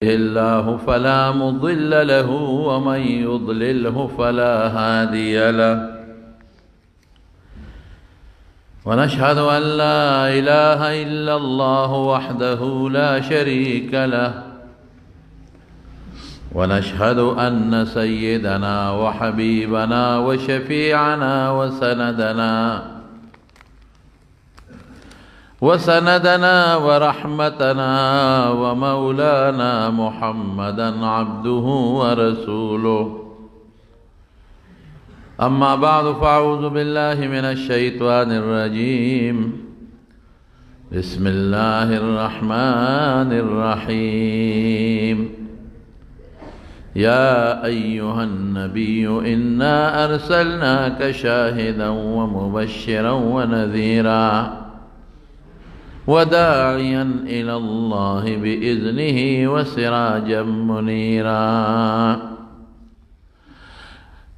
الله فلا مضل له ومن يضلله فلا هادي له ونشهد أن لا إله إلا الله وحده لا شريك له ونشهد أن سيدنا وحبيبنا وشفيعنا وسندنا ورحمتنا ومولانا محمدا عبده ورسوله أما بعد فأعوذ بالله من الشيطان الرجيم بسم الله الرحمن الرحيم يا أيها النبي إنا أرسلناك شاهدا ومبشرا ونذيرا وداعيا إلى الله بإذنه وسراجا منيرا.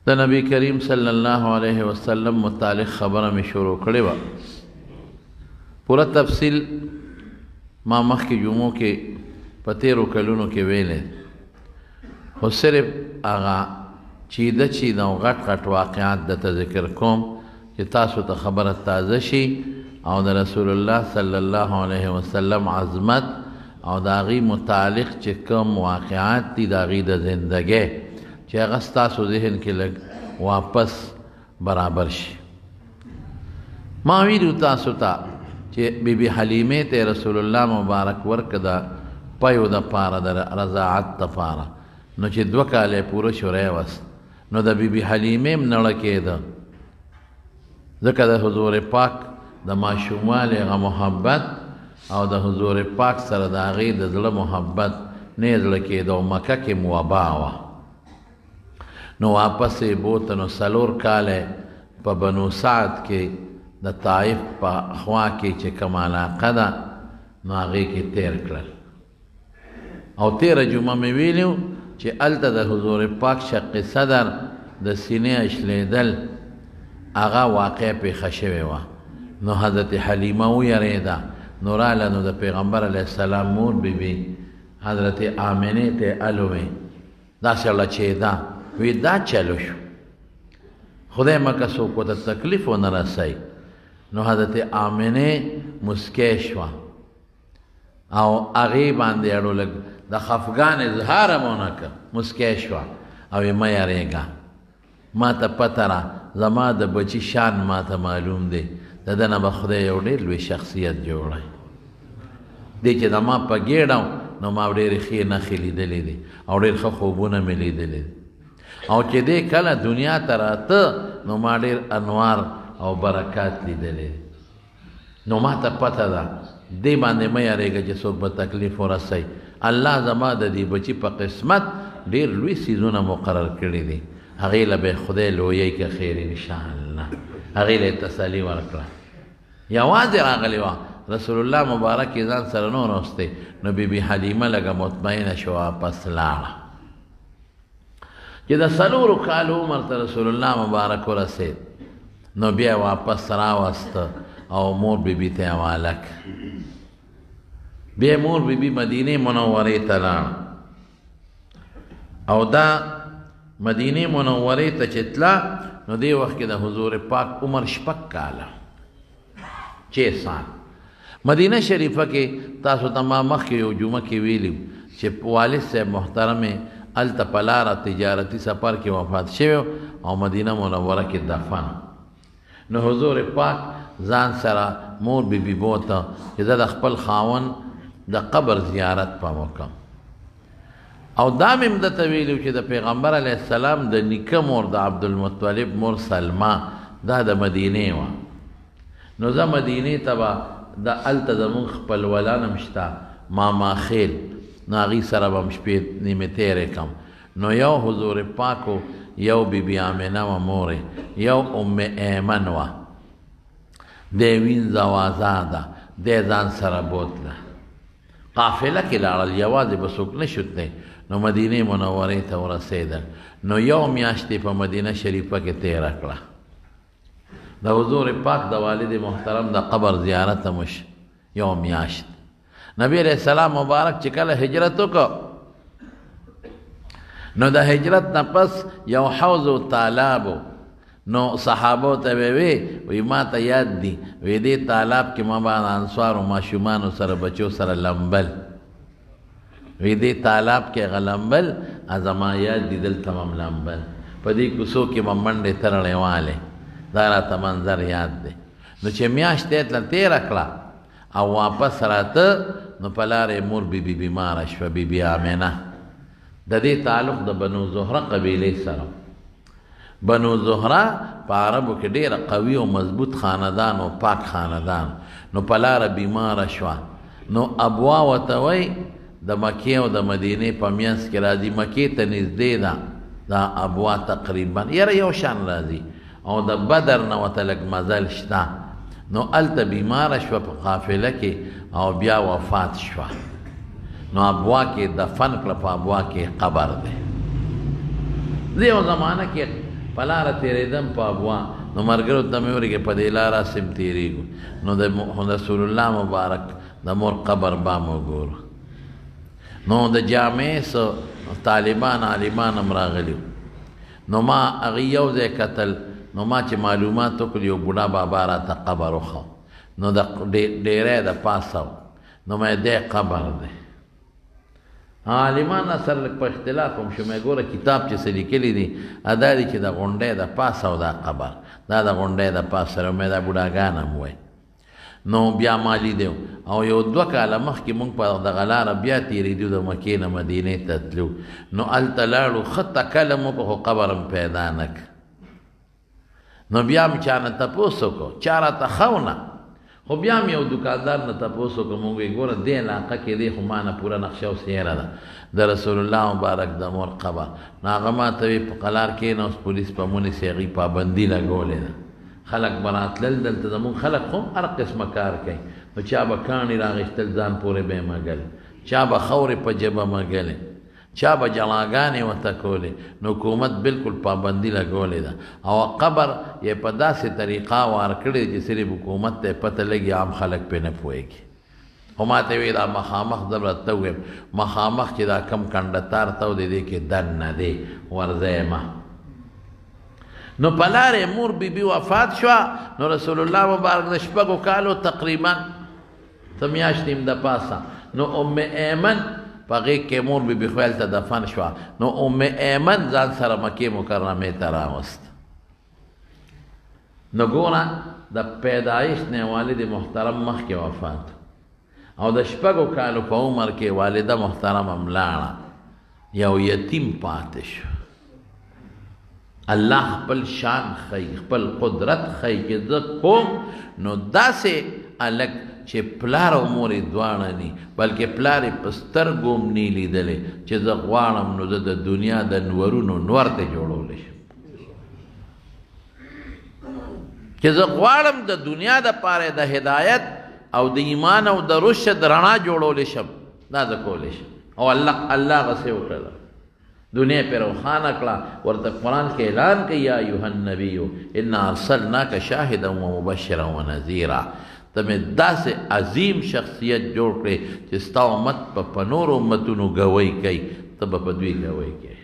د نبی کریم صلی اللہ علیہ وسلم متعلق خبر میں شروع کړې وه. پورا تفصیل ما مخکې جمعو کې په تیرو کلونو کې ویلې، خو صرف هغه چیده او غټ واقعات درته ذکر کوم چې تاسو ته خبره تازه شي او د رسول الله صلی الله علیه وسلم عظمت او د هغې متعلق چې کوم واقعات دي د هغې د زندګۍ چې هغه ستاسو ذهن کې لږ واپس برابر شي. ما ویلو تاسو ته چې بی بی حلیمې ته رسول الله مبارک ورکه د پیو دپاره د رضاعت دپاره، نو چې 2 کاله پوره شو راوست، نو د بی بی حلیمې هم نړه کېده، ځکه د حضور پاک د ماشوموالي هغه محبت او د حضور پاک سره د هغې د زړه محبت نه یې زړه کېده او مکه کې موبا وه. نو واپس یې بوته، نو 4 کاله په بنو سعد کې د طائف په خوا کې چې کوم علاقه ده نو هغې کې تیر کړل. او تیره جمعه مې ویلي چې هلته د حضور پاک شق صدر د سینې اشلیدل هغه واقع پېښه شوې وه. نو حضرت حلیمه ویریده، نو راله، نو د پیغمبر علیه السلام مور بی بی حضرت آمنې ته الوې داسې لچېده، وی دا چلو شو، خدای مکه څوک ورته تکلیف ونه رسوي. نو حضرت آمنې مسکی شوه او هغې باندې اړو لږ د خفګان اظهار هم ونه کړ، مسکی شوه او یې مه یارېږه، ما ته پته را، زما د بچي شان ما ته معلوم دی، د ده نه به خدای یو ډېر لوی شخصیت جوړی دی چې د ما په ګېډه نو ما ډېرې ښې نښې لیدلې دي او ډېر ښه خوبونه مې لیدلې دي، او چې دی کله دنیا ته راته نو ما ډېر انوار او برکات لیدلې دي. نو ما ته پته ده دې باندې مه یارېږه چې څوک به تکلیف ورسوي، الله زما د دې بچي په قسمت ډېر لوی څیزونه مقرر کړي دي، هغې له به خدای لویی که خیر انشاءالله. هغې له یې تسلي ورکړه، یوازې راغلی وه، رسول الله مبارک یې ځان سره نو راوستی، نو بی بی حلیمه لږه مطمئنه شوه، واپس لاړه. چې د 4 کالو عمر ته رسول الله مبارک ورسېد، نو بیا واپس راوسته او مور بی بی ته حواله کړه. بیا مور بی بی مدینې منورې ته لاړه، او دا مدینې منورې ته چې تله نو دې وخت کې د حضور پاک عمر 6 کاله 6 سال. مدینه شریفه کې تاسو ته ما مخکې یو جمعه کې ویلي چې والد صاحب محترم یې هلته په لاره تجارتي سفر کې وفات شوی او مدینه منوره کې دفن. نو حضور پاک ځان سره مور بی بی بوته چې زه د خپل خاوند د قبر زیارت په وکړم، او دا مې هم درته ویلي چې د پیغمبر علیه السلام د نیکه مور د عبدالمطلب مور سلما دا د مدینې وه. نو زه مدینې ته به د هلته زمونږ خپلولان هم شته، ماما خیل، نو هغې سره به هم شپې نیمې تېرې کړم. نو یو حضور پاکو، یو بی بی آمنه و مورې، یو ام ایمن وه، دی وینځه وازاده، دی ځان سره بوتله، قافله کې لاړل، یوازې به څوک نه شو تلی. نو مدینه منورې ته ورسېدل، نو یو میاشت په مدینه شریفه کې تېره کړه. د حضور پاک د والد محترم د قبر زیارت مش یو میاشت. نبی علیہ السلام مبارک چې کله هجرت وکړ نو د هجرت نه پس یو حوض و تالابو نو صحابو ته وی ما ته یاد دي وی دې تالاب کې ما باندې انصارو ماشومانو سره بچو سره لمبل وی دې تالاب کې غلمبل ازما یاد دي دلته هم لمبل په دې کوڅو کې به منډې ترړې والې دا راته منظر یاد دی نو چې میاشت یې تله تېره کړه او واپس راته نو په لارې مور بیبي بیماره شوه بیبي آمنه د دې تعلق د بنو زهره قبیلې سره بنو زهره په عربو کې ډېره قوي او مضبوط خاندان او پاک خاندان نو په لاره بیماره شوه نو ابوا ورته وایي د مکې او د مدینې په منځ کې راځي مکې ته نږدې ده دا ابوا تقریبا یاره یو شان راځي او د بدر نه ورته لږ مزل شته نو هلته بیماره شوه په قافله کې او بیا وفات شوه نو ابوا کې دفن کړه په ابوا کې قبر دی زه یو زمانه کې په لاره تېرېدم په ابوا نو ملګرو ته مې وویل په دې لاره سم تېرېږو نو د رسول الله مبارک د مور قبر به مو ګورو نو د جامع څه طالبان عالمان هم راغلي نو ما هغې یو ځای کتل نو ما چې معلومات وکړل یو بوډا بابا راته قبر وښو نو د ډیری د پاسه نو مې دی قبر دی عالمان سره لږ په اختلاف هم شو مې ګوره کتاب چې څه لیکلي دي دا دي چې د غونډۍ د پاسه او دا قبر دا د غونډۍ د پاسه سره مې دا بوډاګان هم وایي نو بیا ما لیدو او یو 2 کاله مخکې مونږ په دغه لاره بیا تېرېدو د مکې نه مدینې ته تلو نو هلته لاړو ښه تکله مو په خو قبر هم پیدا نه نو بیا مې چا نه تپوس وکړو چا راته ښه ونه خو بیا مې یو دکاندار نه تپوس وکړو مونږ وایي ګوره دې علاقه کې دی خو ما نه پوره نقشه او سیره ده د رسول الله مبارک د مور قبر نو هغه ما ته وایي په قلار کښېنوس پولیس به مونیسي هغې پابندي لګولې ده خلق براتلل دلته زمونږ خلق خو هر قسمه کار کوي نو چا به کاڼي راغېستل ځان پورې به یې مږل چا به خاورې په جبه مږلې چا به جلاګانې ورته کولې نو حکومت بالکل پابندي لګولې ده او قبر یې په داسې طریقه وار کړې چې صرف حکومت ته پته لګي عام خلک پرې نه پوهېږي خو ما ته وایي دا مخامخ زه به ته ووایم مخامخ چې دا کم کنډتار ته و د دې کې دننه دی ورځی مه نو په لارې مور بیبي وفات شوه نو رسول الله مبارک د 6 کالو تقریبا څه میاشتې هم د پاسه نو ام ایمن په هغې کې مور بیبي خو هلته دفن شوه نو ام ایمن ځان سره مکې مکرمې ته راوست نو ګوره د پیدایش نه والد محترم مخکې وفات او د 6 کالو په عمر کې والده محترم هم لاړه یو یتیم پاتې شو الله خپل شان خی خپل قدرت خی چې زه کوم نو داسې هلک چې پلار او مور یې دواړه ني بلکې پلار یې په سترګو هم نی لیدلی چې زه غواړم نو زه د دنیا د نورونو نور ته جوړولی شم چې زه غواړم د دنیا دپاره د هدایت او د ایمان او د رشد رڼا جوړولی شم دا زه کولی شم او الله غسې وکړله دنیا پہ روخانہ کړه ورته قرآن کې اعلان کوي یا ایها النبی انا ارسلناک شاهدا ومبشرا ونذیرا ته مې داسې عظیم شخصیت جوړ کړې چې ستا امت په نورو امتونو ګوی کوي ته به په دوی ګوی کوي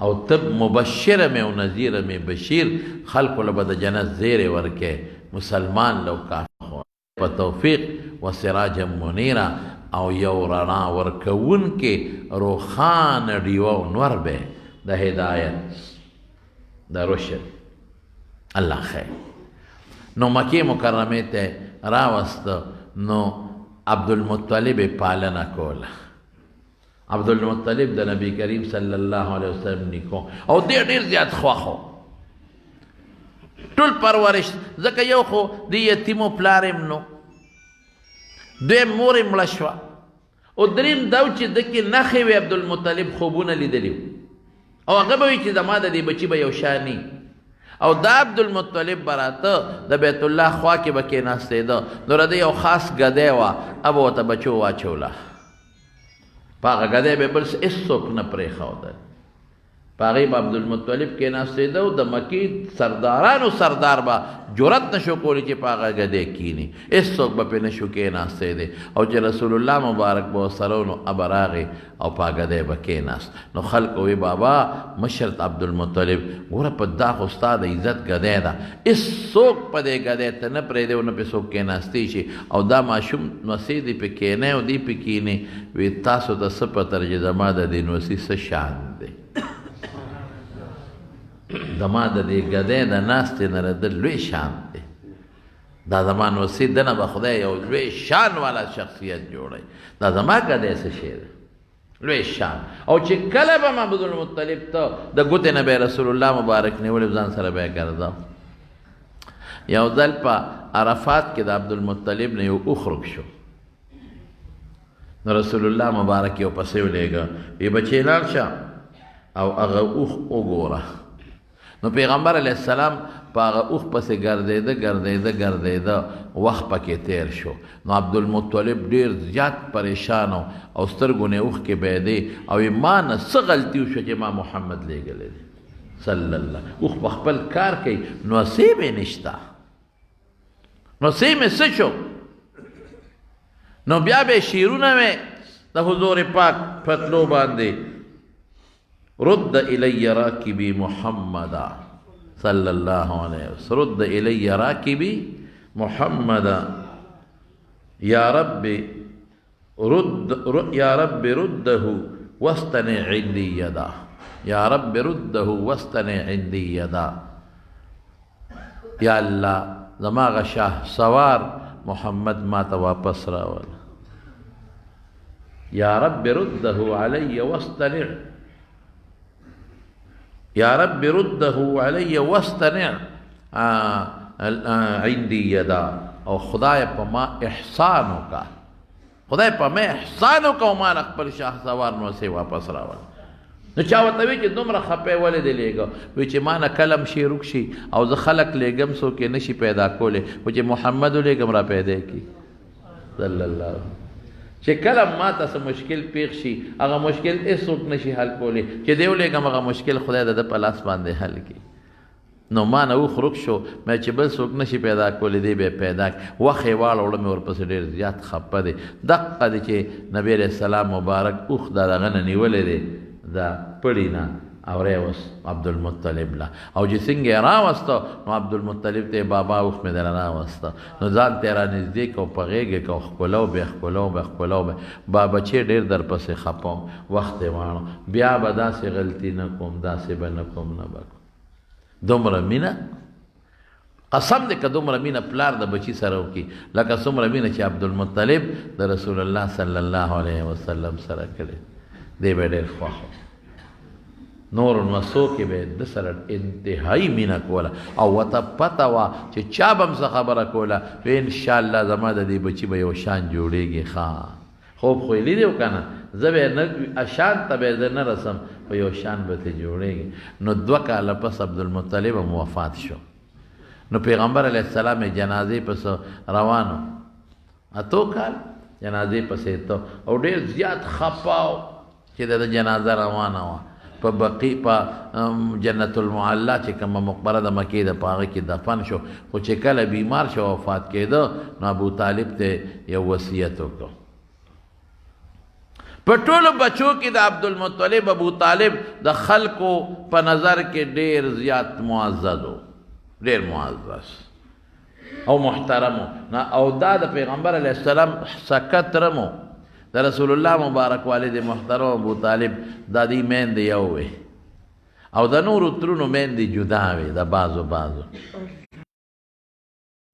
او ته مبشره مې او نذیره مې بشیر خلقو له به د جنت زیری ورکې مسلمان لو کافر په توفیق و سراجا منیرا او یو رڼا ورکوونکې روښانه ډیوه او نور به د هدایت د رشد الله خیر نو مکې مکرمې ته راوسته نو عبدالمطلب یې پالنه کوله عبدالمطلب د نبی کریم صلی الله علیه وسلم نیکو او ډېر زیات خوښ و ټول پرورش ځکه یو خو د یتیمو پلار یې نو دویم مور یې مړه شوه او دریم دا و چې ده کې نښې وې عبدالمطلب خوبونه لیدلي او هغه به وي چې زما د دې بچي به یو شاني او دا عبدالمطلب به راته د بیت الله خوا کې به کېناستېده نو د یو خاص ګدی وه هغه ورته بچو واچوله په هغه ګدی به بل هېڅوک نه پرېښودل پاغی با عبدالمطلب کې ناستېده او د مکې سردارانو سردار به جرأت نشو کولی چې پاغه ګدی کینی، هېڅوک به پې نشو کېناستېدی، او چې رسول الله مبارک به ورسره و نو ابه راغی او پا ګدی به کېناست. نو خلکو وی بابا مشر عبدالمطلب ګوره په دا خو ستا د عزت ګدی ده، هېڅوک په دې ګدی ته نه پرېږدی او نه پې څوک کېناستی شي، او دا ماشوم نوسۍ دې پې کېنی او دې پې کېنی. وی تاسو ته څه پته چې زما د دې نوسۍ څه شان دی، زما د دې ګدی د ناستې نه د لوی شان دی، دا زما نوسۍ دنه به خدای یو لوی شان والا شخصیت جوړی، دا زما ګدی څه شی دی لوی شان. او چې کله به عبدالمطلب ته د ګوتې نه به رسول الله مبارک نیولی ځان سره به یې ګرځاو. یو ځل په عرفات کې د عبدالمطلب نه یو اوښ ورک شو، نو رسول الله مبارک یو پسې ولېږه، وی بچې لاړ شه او هغه اوښ وګوره. نو پیغمبر علیه السلام په هغه اوښ پسې ګرځېده وخت پکې تیر شو. نو عبدالمطلب ډېر زیات پریشان او سترګو نه اوښ کې بهېدې او یې ما نه څه غلطي وشوه چې ما محمد لېږلی دی صلی الله. اوښ په خپل کار کوي، نوسۍ مې نشته، نوسۍ مې څه شو؟ نو بیا به شعرونه مې د حضور پاک پتلو باندې رد الی راکبی محمدا صلی اللہ علیہ وسلم، رد الی راکبی محمدا یا رب رده واستنع عندی یدا، یا رب رده واستنع عندی یدا. یا اللہ زما شاہ سوار محمد ما ته واپس راول، یا رب رده علی واستنع، یا رب رده علی واستنع عندی یدا. او خدای په ما احسان وکړه، خدای په ما احسان وکړه او ما خپل شاه سوار نوسۍ واپس راول. نو چا ورته وی چې دومره خپې ولې دې لېږه؟ وی چې ما نه کلم شي روک شي او زه خلک لېږم څوک یې نشي پیدا کولی، خو چې محمد ولېږم را پیدا کړي صلی الله. چې کله ما ته څه مشکل پیښ شي هغه مشکل هېڅوک نشي حل کولی، چې دی ولېږم هغه مشکل خدای د ده په لاس باندې حل کړي. نو ما نه اوښ روک شو، مې چې بل څوک نشي پیدا کولی دی به پیدا کړي. وخت یې واړوړه مې ورپسې ډېر زیات خفه دی. دقه دی چې نبی علیه السلام مبارک اوښ د هغه نه نیولی دی دا پړي نه او راوست عبدالمطلب له، او چې څنګه یې راوسته نو عبدالمطلب ته یې بابا اوښ مې در راوسته، نو ځان ته یې رانږدې کړ، په غېږ یې کړ، ښکلو به با بچې ډېر در پسې خفه وم، وخت یې واړو، بیا به داسې غلطي نه کوم، داسې به نه کوم، نه به کوم. دومره مینه قسم دی که دومره مینه پلار د بچي سره وکړي لکه څومره مینه چې عبدالمطلب د رسول الله صلی الله علیه وسلم سره کړې، دی به ډېر خوښ و. نور نوسو کې به د سره انتهایی مینه کوله او ورته پته وه چې چا به هم څه خبره کوله وی انشاءالله زما د دې بچي به یو شان جوړېږي. ښه خوب خو یې لیدی و که نه، زه به یې نه شان ته به یې زه نه رسم خو یو شان به ترې جوړېږي. نو 2 کاله پس عبدالمطلب هم وفات شو. نو پیغمبر علیه السلام یې جنازې پسې روانو، 8 کال جنازې پسې ته، او ډېر زیات خفه و چې د جنازه روانه وه په بقیع په جنت المعلا چې کومه مقبره د مکې ده په هغه کې دفن شو. خو چې کله بیمار شو وفات کېده نو ابو طالب ته یو وصیت وکړ. په ټولو بچو کې د عبدالمطلب ابو طالب د خلکو په نظر کې ډېر زیات معزز و، ډېر معزز او محترم و. او دا د پیغمبر علیه السلام سکترم و، د رسول الله مبارک والد محترم ابو طالب دا دی میندې یو وې او د نورو ترونو میندې جدا وې د بعضو.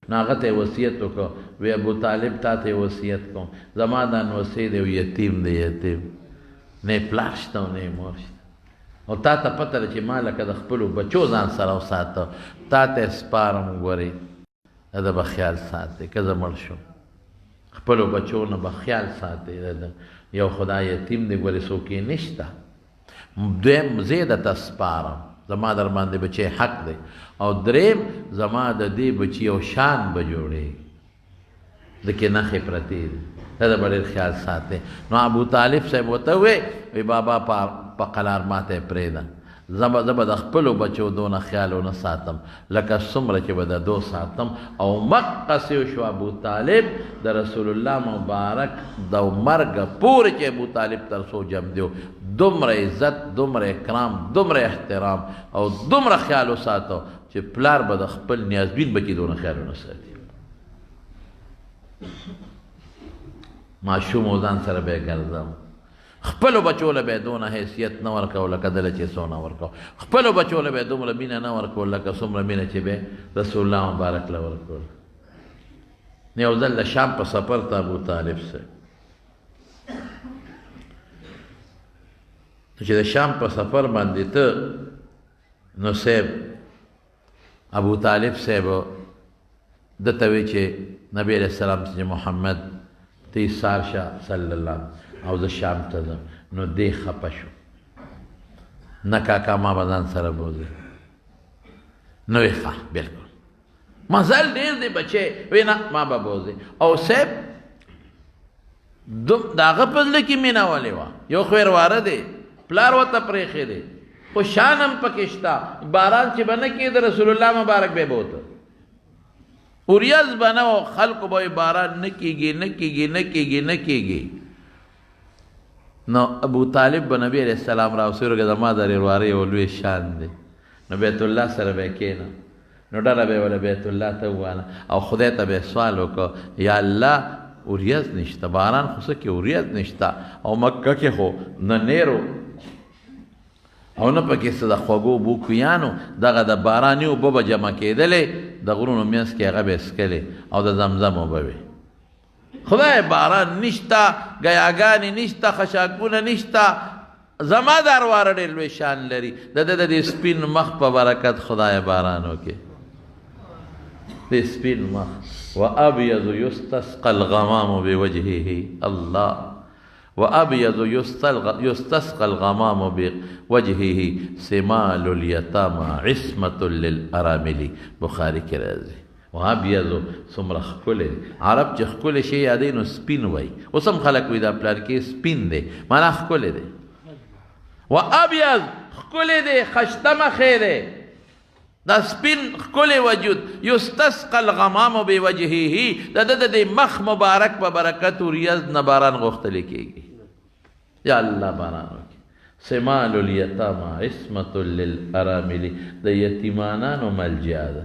نو هغه ته یې وصیت وکړو، وی ابو طالب تا ته یې وصیت کوم زما دا نوسۍ دی یتیم دی، یتیم نه یې پلار شته او نه یې مور شته، او تا ته پته ده چې ما لکه د خپلو بچو ځان سره وساته، تا ته یې سپارم. ګورئ د به خیال ساتئ که زه مړ شم، خپلو بچو نه به خیال ساتئ. یو خدا یتیم دی ګورې څوک یې نشته. دویم زه یې درته سپارم، زما در باندې بچی حق دی، او دریم زما د دې بچي یو شان به جوړېږي، د کې نښې پرتې دي، دا د به ډېر خیال ساتئ. نو ابو طالب صاحب ورته ووی بابا په قلار ما ته یې پرېږده، زبا د خپلو بچو دونه خیال ونه ساتم لکه څومره چې به د دو ساتم. او مقصې شو ابو طالب د رسول الله مبارک د مرګ پورې چې ابو طالب تر څو جم دیو دومره عزت دومره اکرام دومره احترام او دومره خیال وساتو چې پلار به د خپل نیازبین بچي دونه خیال ونه ساتي. ماشوم ځان سره به ګرځم خپلو بچو له به دونه حیثیت نه ورکو لکه دله چې څونه ورکو خپلو بچو له به دومره مینه نه ورکو لکه څومره مینه چې به رسول الله مبارک له ورکول. یو ځل د شام په سفر ته ابو طالب سره چې د شام په سفر باندې ته نو صاحب ابو طالب صاحب دته وی چې نبی علیہ السلام چې محمد تی سار شه صلی الله او د شام ته ځم نو دی خپه شو نه کاکا ما به ځان سره بوځي نو یې ښه بلکل مزل ډېر دی بچې وی نه ما به بوځي. او صاحب د هغه په زړه کې مینه ولې وه یو خویرواره دی پلار ورته پرېښی دی خو شان هم پکې شته باران چې به نه کېده رسول الله مبارک به بوته اوریاز به نه و خلکو به باران نه کېږي نه کېږي نه کېږي نه کېږي. نو ابو طالب به نبی علیہ السلام راوسېږي زما د وراره یو لوی شان دی نو بیت الله سره به کېنه نو ډله به یې وله بیت الله ته وواله او خدای ته به یې سوال وکړه یا الله اوریاز نشته باران خو څه کې اوریاز نشته او مکه کې خو نه نیرو او نه پکې څه د خوږو اوبو کویانو دغه د باراني اوبه به جمع کېدلې د غرونو منځ کې هغه به یې څکلې او د زمزم اوبه وې. خدای باران نشته ګیاګانې نشته خشاکونه نشته زما د ارواره ډېر لوی شان لري د ده د دې سپین مخ په برکت خدای باران وکړي د سپین مخ وابیض یستسقى الغمام بوجهه الله وابيض يستسقى الغمام بوجهه سمال اليتامى عصمة للارامل بخاري کې راځي. وابيض څومره ښکلی عرب چې ښکلی شی یادوي نو سپین وایي اوس هم خلک وایي دا پلار کې سپین دی معنا ښکلی دی. وابيض ښکلی دی خشته مخی دی دا سپین ښکلی وجود یستسقى الغمام بوجهه د ده د مخ مبارک په برکت وریځ نه باران غوښتلی کېږي. یا الله باران وکړي. سمال الیتامى عصمة للارامل د یتیمانانو ملجا ده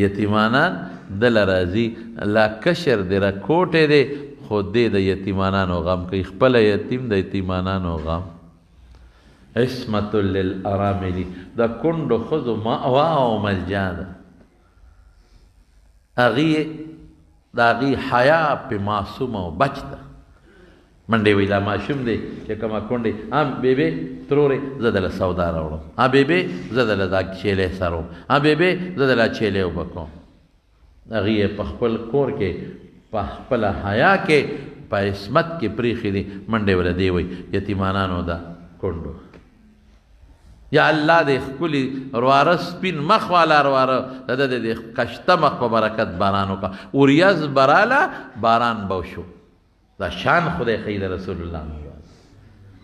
یتیمانان دله راځي لا کشر دی را کوټې دی خو دی د یتیمانانو غم کوي خپله یتیم د یتیمانانو غم. عصمة للارامل د کونډو ښځو مأوا او ملجا ده هغې د هغې حیا پې معصومه او بچ ده منډې وایي دا ماشوم دی چې کومه کونډې بیبې ترورې زه دله سودا راوړم بیبې زه دله دا چیلی سروم بیبې زه دله چیلی اوبه کوم هغې یې په خپل کور کې په خپله حیا کې په عصمت کې پرېښي دي منډې وله دی وایي یتیمانانو دا کونډو. یا الله دې ښکلي رواره سپین مخ والا رواره د ده د کشته مخ په برکت باران وکړه وریځ براله باران به وشو دا شان خدای ښیي د رسول الله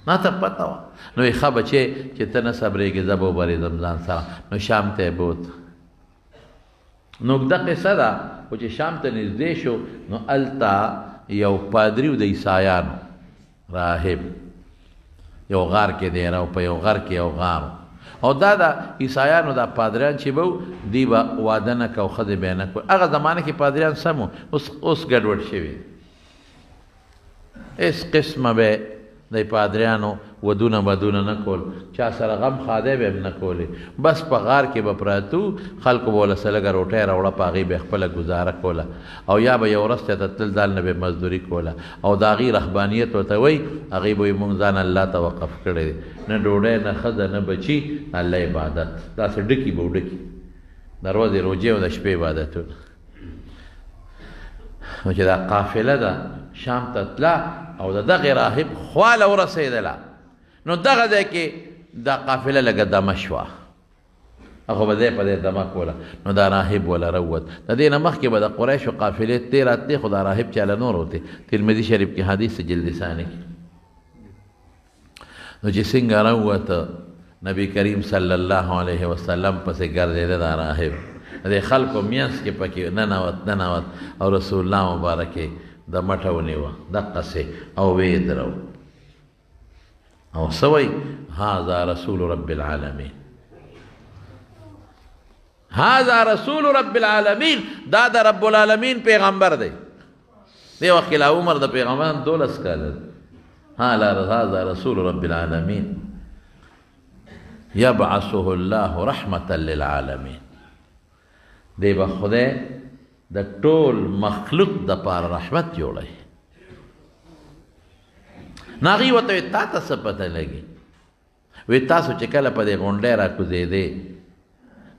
ما ته پته وه نو یې ښه بچې چې ته نه صبرېږې زه به وبرېږم ځان سره نو شام ته یې بوت. نو اوږده قصه ده خو چې شام ته نږدې شو نو هلته یو پادري و د عیسایانو راهب یو غار کې دی او په یو غر کې یو غار او دا د عیسایانو دا پادریان چې به دی به واده نه کو ښځې به یې نه کو هغه زمانه کې پادریان سم و اوس ګډوډ شوي هېڅ قسمه به د پادریانو ودونه بدونه نه کول چا سره غم خاده به هم نه کولې بس په غار کې به پراتو خلکو به ولسه لږه روټۍ راوړه په هغې به خپله ګزاره کوله او یا به یو ورځ ته تلل دال نه به مزدوري کوله او د هغې رهبانیت ورته وایي هغې به وایي مونږ ځان الله ته وقف کړی دی نه ډوډۍ نه ښځه نه بچي الله عبادت داسې ډکي به وډکي د ورځې روجې او د شپې عبادتونه. نو چې دا قافله ده شام ته تله او د دغې راهب خواله ورسېدله نو دغه ځای کې دا قافله لږه دمه شوه هغه به ځای په ځای دمه کوله نو دا راهب وله راووت د دې نه مخکې به د قریشو قافلې تې راتلې خو دا راهب چاله نور وتې ترمذي شریف کې حدیث جلد ثاني کې نو چې څنګه راووته نبی کریم صلی الله علیه وسلم پسې ګرځېده دا راهب د خلکو منځ کې پکې ننوت او رسول الله مبارک د مټه ونیوه دقسې او ویې درو او څه وایي هذا رسول رب العالمین هذا رسول رب العالمین دا د رب العالمین پیغمبر دی دی وخت کې لا عمر د پیغمبران 12 کاله هذا رسول رب العالمین یبعثه الله رحمة للعالمین دی به خدای د ټول مخلوق د پاره رحمت جوړوي نو هغوی ورته وایي تا ته څه پته لګي وایي تاسو چې کله په دې غونډۍ راکوزېدې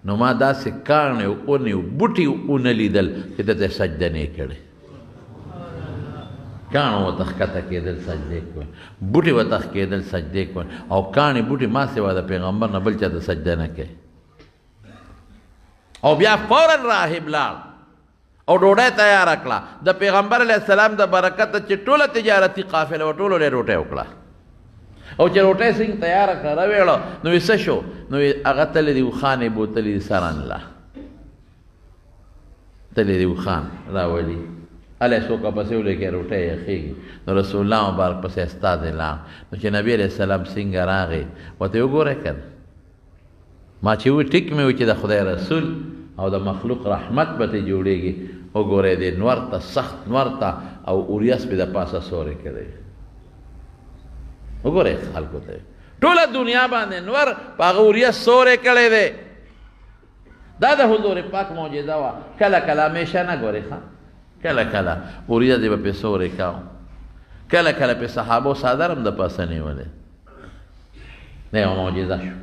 نو ما داسې کاڼې اونې بوټي ونه لیدل چې دته سجده نه یې کړې کاڼو ورته ښکته کېدل سجدې کول بوټي ورته ښکېدل سجدې کول او کاڼې بوټي ما سوا د پیغمبر نه بل چا ته سجده نه کوي او بیا فوراً راهب لاړ او ډوډۍ تیاره کړه د پیغمبر علیه السلام د برکته چې ټوله تجارتي قافله وه ټولو له ډوډۍ وکړه او چې روټۍ څنګه تیاره کړه راویړه نو یې څه شو نو هغه تللی دي اوښانې بوتلي دي سرانله تللی دي اوښان راولي هلی څوک پسې ولګي روټۍ یخېږي نو رسول الله مبارک پسې استاد لاړ نو چې نبي علیه السلام څنګه راغی ورته وګورئ که نه ما چې وی ټیک مې وي چې د خدای رسول او د مخلوق رحمت به ترې جوړېږي وګورئ دې نور ته سخت نور ته او اوریاس پې د پاسه سورې کړی وګورئ خلکو ته ټوله دنیا باندې نور په هغه اوریاس سورې کړی دی دا د حضور پاک معجزه وه کله کله همیشه نه ګورئ ښه کله کله اوریاس یې به پې سورې کاو کله کله پې صحابو څادر هم د پاسه نیولی دا یوه معجزه شو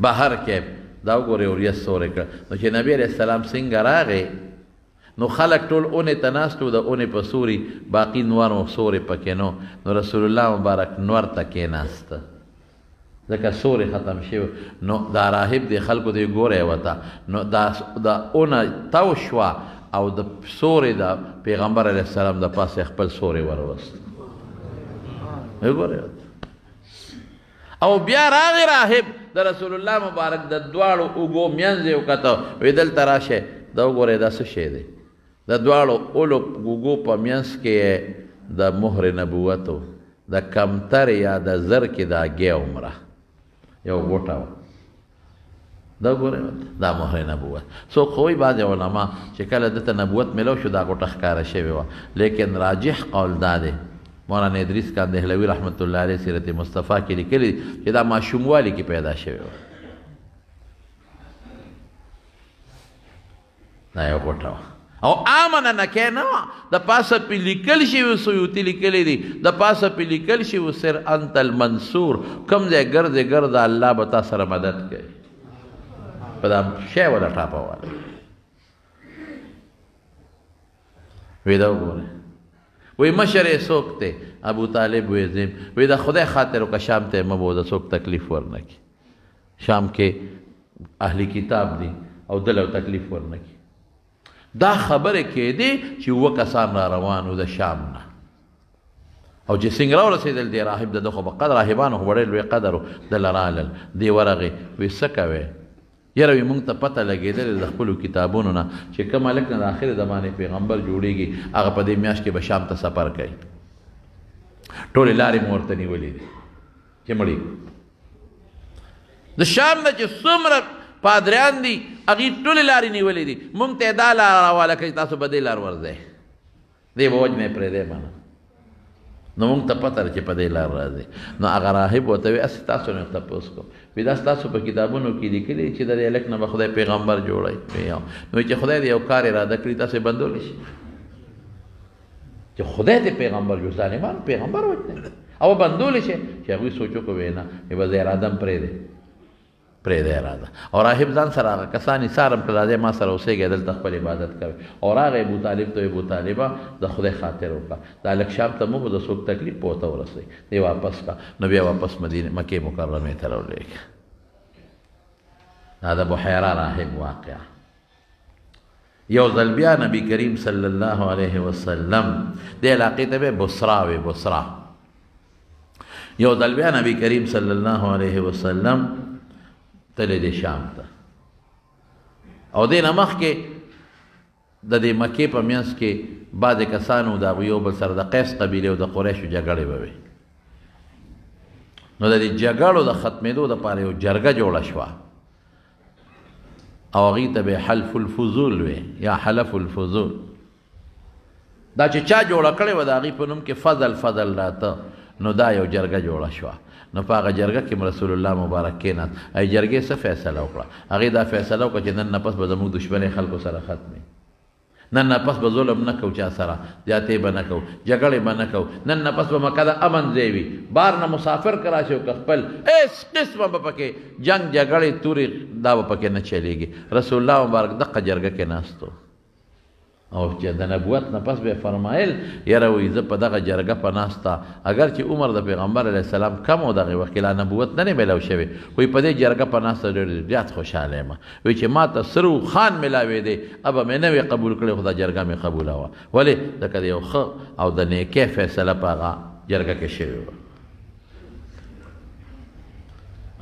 بهر کې دا وګورئ اوریاس سورې کړه نو چې نبي علیه السلام څنګه راغی نو خلک ټول اونې ته ناست وو د اونې په سوري باقي نور و سورې پکې نو رسول الله مبارک نور ته کېناسته ځکه سورې ختم شوی نو دا راهب دی خلکو دی ګورئ ورته نو دا اونه تو شوه او د سورې د پیغمبر علیه السلام د پاسه خپل سورې وروست وګورئ او بیا راغی راهب د رسول الله مبارک د دواړو اوږو منځ یې وکته وایي دلته راشئ دا وګورئ دا څه شی دی د دواړو اولو اوږو په منځ کې د مهر نبوت و د کمتر یا د زر کې دا ګی عمره یو غوټه وه دا وګورئ دا مهر نبوت څوک خو وایي بعضې علما چې کله دته نبوت میلو شو دا غوټه ښکاره شوې وه لیکن راجح قول دا دی مولانا ادریس کاندهلوي رحمت الله علیه سیرت مصطفی کې لیکلي چې دا ماشوموالي کې پیدا شوی وه دا یو غوټه وه او عامه نکې نه وه د پاسه پې لیکل شوي سیوطي لیکلی دي د پاسه پې لیکل شوي سر انت المنصور کوم ځای ګرځې ګرځه الله به تا سره مدد کوي په دا شی وله ټاپواله وی دا وګورئ وی مشر یې څوک دی ابو طالب وی زم وی د خدای خاطر وکړه شام ته مه بوځه څوک تکلیف ورنه کړي شام کې اهلی کتاب دي او دله تکلیف ورنه کړي دا خبرې کېدې چې اووه کسان را روان وو د شام نه او چې څنګه راورسېدل دې راهب د ده خو به راهبانو خو ډېر لوی قدر و دله رالل دې ورغې وی څه کوې یاره وي مونږ ته پته لګېدلې د خپلو کتابونو نه چې کوم هلک نه د آخرې زمانې پیغمبر جوړېږي هغه په دې میاشت کې به شام ته سفر کوي ټولې لارې مو ورته نیولې دي چې مړي د شام نه چې څومره پادریان دي هغې ټولې لارې نیولې دي مونږ ته یې دا لار راواله کړي تاسو به دې لار ورځئ دې به وجنې پرېږدی منه نو مونږ ته پته ده چې په دې لار راځي نو هغه راهب ورته وایي هسې تاسو نه تپوس کوم وایي دا ستاسو په کتابونو کې لیکلي چې د دې هلک نه به خدای پیغمبر جوړوي نو چې خدای دې یو کار اراده کړي تاسو یې بندولی شي چې خدای دې پیغمبر جوړ ظالمان پیغمبر وجنې او بندولی شي چې هغوی سوچ وکړو وایي نه وایي به زه اراده هم پرېږدی پرېږدی اراده او راهب ځان سره هغه کسان ایثار هم کړل راځئ ما سره اوسېږئ دلته خپل عبادت کوئ او راغی ابو طالب ته ابو طالبه د خدای خاطر وکړه دا هلک شام ته مه د څوک تکلیف په ورته ورسوئ دی واپس کړه نو بیا واپس مکې مکرمې ته راولېږه دا د بحیرا راهب واقعه یو ځل بیا نبی کریم صلی الله علیه وسلم دې علاقې ته به بصرا وې بصرا یو ځل بیا نبی کریم صلی الله علیه وسلم تللی دی شام ته او دې نه مخکې د دې مکې په منځ کې بعضې کسانو د هغوی یو بل سره د قیس قبیلې او د قریشو جګړې به وې نو د دې جګړو د ختمېدو دپاره یو جرګه جوړه شوه او هغې ته به حلف الفضول وې یا حلف الفضول دا چې چا جوړه کړې وه د هغې په نوم کې فضل راته نو دا یو جرګه جوړه شوه نو په هغه جرګه کې رسول الله مبارک کېناست ای جرګې څه فیصله وکړه هغې دا فیصله وکړه چې نن نه پس به زموږ دشمنۍ خلکو سره ختمې نن نه پس به ظلم نه کوو چا سره زیاتې به نه کوو جګړې به نه کوو نن نه پس به مکه د امن ځای وي بار نه مسافر که راشي او که خپل هېڅ قسمه به پکې جنګ جګړې تورې دا به پکې نه چلېږي رسول الله مبارک دقه جرګه کې ناست و او چې د نبوت نه پس به فرمایل یاره وایي زه په دغه جرګه په ناسته اگر چې عمر د پیغمبر علیه السلام کم و دغې وخت کې لا نبوت نه میلاو شوی وایي په دې جرګه په ناسته ډېر زیات خوشحاله یم وایي چې ما ته سرو خان میلاوی دی ابه مې نه وې قبول کړی خو دا جرګه مې قبوله وه ولې ځکه د یو ښه او د نیکۍ فیصله په هغه جرګه کې شوې وه